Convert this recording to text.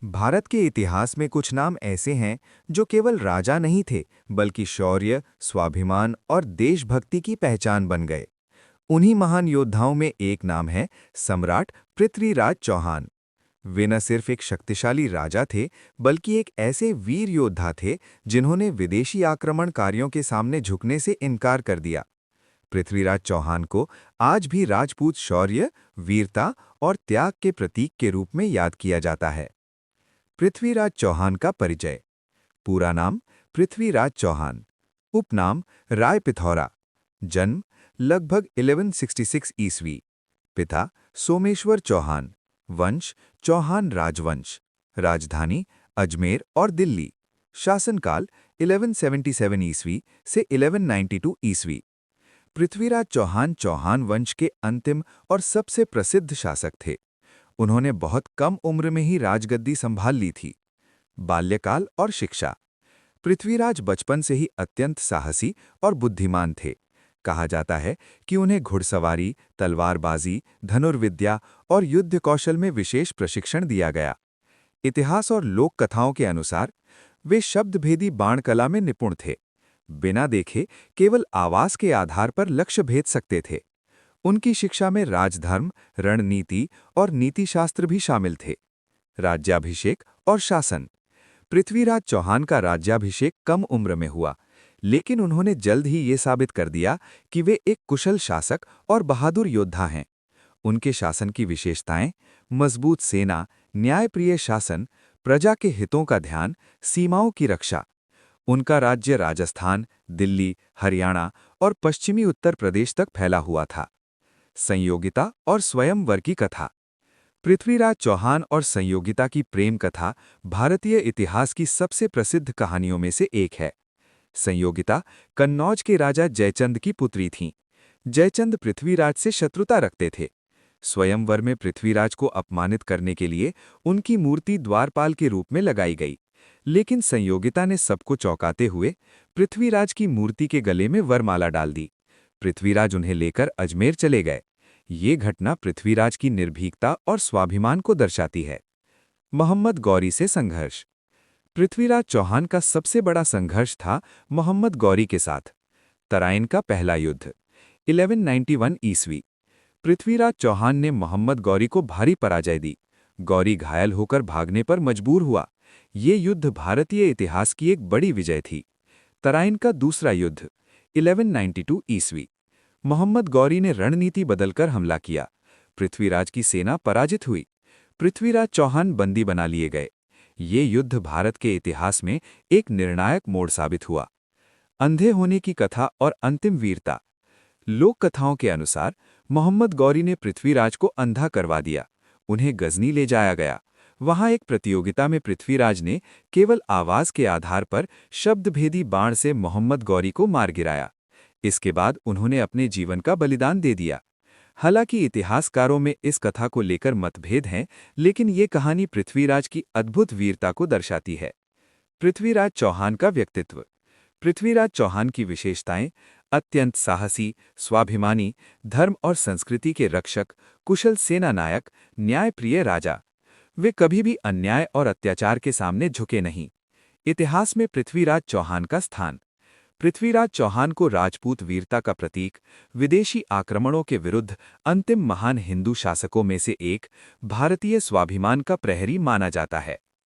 भारत के इतिहास में कुछ नाम ऐसे हैं जो केवल राजा नहीं थे, बल्कि शौर्य, स्वाभिमान और देशभक्ति की पहचान बन गए। उन्हीं महान योद्धाओं में एक नाम है सम्राट पृथ्वीराज चौहान। वे न सिर्फ एक शक्तिशाली राजा थे, बल्कि एक ऐसे वीर योद्धा थे जिन्होंने विदेशी आक्रमणकारियों के सामने झुकने से इनकार कर दिया। पृथ्वीराज चौहान को आज भी राजपूत शौर्य, वीरता और त्याग के प्रतीक के रूप में याद किया जाता है। पृथ्वीराज चौहान का परिचय। पूरा नाम पृथ्वीराज चौहान, उपनाम राय पिथौरा। जन्म लगभग 1166 ईस्वी। पिता सोमेश्वर चौहान। वंश चौहान राजवंश। राजधानी अजमेर और दिल्ली। शासनकाल 1177 ईस्वी से 1192 ईस्वी। पृथ्वीराज चौहान चौहान वंश के अंतिम और सबसे प्रसिद्ध शासक थे। उन्होंने बहुत कम उम्र में ही राजगद्दी संभाल ली थी। बाल्यकाल और शिक्षा। पृथ्वीराज बचपन से ही अत्यंत साहसी और बुद्धिमान थे। कहा जाता है कि उन्हें घुड़सवारी, तलवारबाजी, धनुर्विद्या और युद्ध कौशल में विशेष प्रशिक्षण दिया गया। इतिहास और लोक कथाओं के अनुसार वे शब्दभेदी बाण कला में निपुण थे। बिना देखे केवल आवाज के आधार पर लक्ष्य भेद सकते थे। उनकी शिक्षा में राजधर्म, रणनीति और नीतिशास्त्र भी शामिल थे। राज्याभिषेक और शासन। पृथ्वीराज चौहान का राज्याभिषेक कम उम्र में हुआ, लेकिन उन्होंने जल्द ही ये साबित कर दिया कि वे एक कुशल शासक और बहादुर योद्धा हैं। उनके शासन की विशेषताएं: मजबूत सेना, न्यायप्रिय शासन, प्रजा के हितों का ध्यान, सीमाओं की रक्षा। उनका राज्य राजस्थान, दिल्ली, हरियाणा और पश्चिमी उत्तर प्रदेश तक फैला हुआ था। संयोगिता और स्वयंवर की कथा। पृथ्वीराज चौहान और संयोगिता की प्रेम कथा भारतीय इतिहास की सबसे प्रसिद्ध कहानियों में से एक है। संयोगिता कन्नौज के राजा जयचंद की पुत्री थीं। जयचंद पृथ्वीराज से शत्रुता रखते थे। स्वयंवर में पृथ्वीराज को अपमानित करने के लिए उनकी मूर्ति द्वारपाल के रूप में लगाई गई, लेकिन संयोगिता ने सबको चौंकाते हुए पृथ्वीराज की मूर्ति के गले में वरमाला डाल दी। पृथ्वीराज उन्हें लेकर अजमेर चले गए। ये घटना पृथ्वीराज की निर्भीकता और स्वाभिमान को दर्शाती है। मोहम्मद गौरी से संघर्ष। पृथ्वीराज चौहान का सबसे बड़ा संघर्ष था मोहम्मद गौरी के साथ। तराइन का पहला युद्ध 1191 ईस्वी। पृथ्वीराज चौहान ने मोहम्मद गौरी को भारी पराजय दी। गौरी घायल होकर भागने पर मजबूर हुआ। ये युद्ध भारतीय इतिहास की एक बड़ी विजय थी। तराइन का दूसरा युद्ध 1192 ईस्वी। मोहम्मद गौरी ने रणनीति बदलकर हमला किया। पृथ्वीराज की सेना पराजित हुई। पृथ्वीराज चौहान बंदी बना लिए गए। ये युद्ध भारत के इतिहास में एक निर्णायक मोड़ साबित हुआ। अंधे होने की कथा और अंतिम वीरता। लोक कथाओं के अनुसार मोहम्मद गौरी ने पृथ्वीराज को अंधा करवा दिया। उन्हें गजनी ले जाया गया। वहां एक प्रतियोगिता में पृथ्वीराज ने केवल आवाज के आधार पर शब्दभेदी बाण से मोहम्मद गौरी को मार गिराया। इसके बाद उन्होंने अपने जीवन का बलिदान दे दिया। हालांकि इतिहासकारों में इस कथा को लेकर मतभेद हैं, लेकिन ये कहानी पृथ्वीराज की अद्भुत वीरता को दर्शाती है। पृथ्वीराज चौहान का व्यक्तित्व। पृथ्वीराज चौहान की विशेषताएं: अत्यंत साहसी, स्वाभिमानी, धर्म और संस्कृति के रक्षक, कुशल सेना नायक, न्यायप्रिय राजा। वे कभी भी अन्याय और अत्याचार के सामने झुके नहीं। इतिहास में पृथ्वीराज चौहान का स्थान। पृथ्वीराज चौहान को राजपूत वीरता का प्रतीक, विदेशी आक्रमणों के विरुद्ध अंतिम महान हिंदू शासकों में से एक, भारतीय स्वाभिमान का प्रहरी माना जाता है।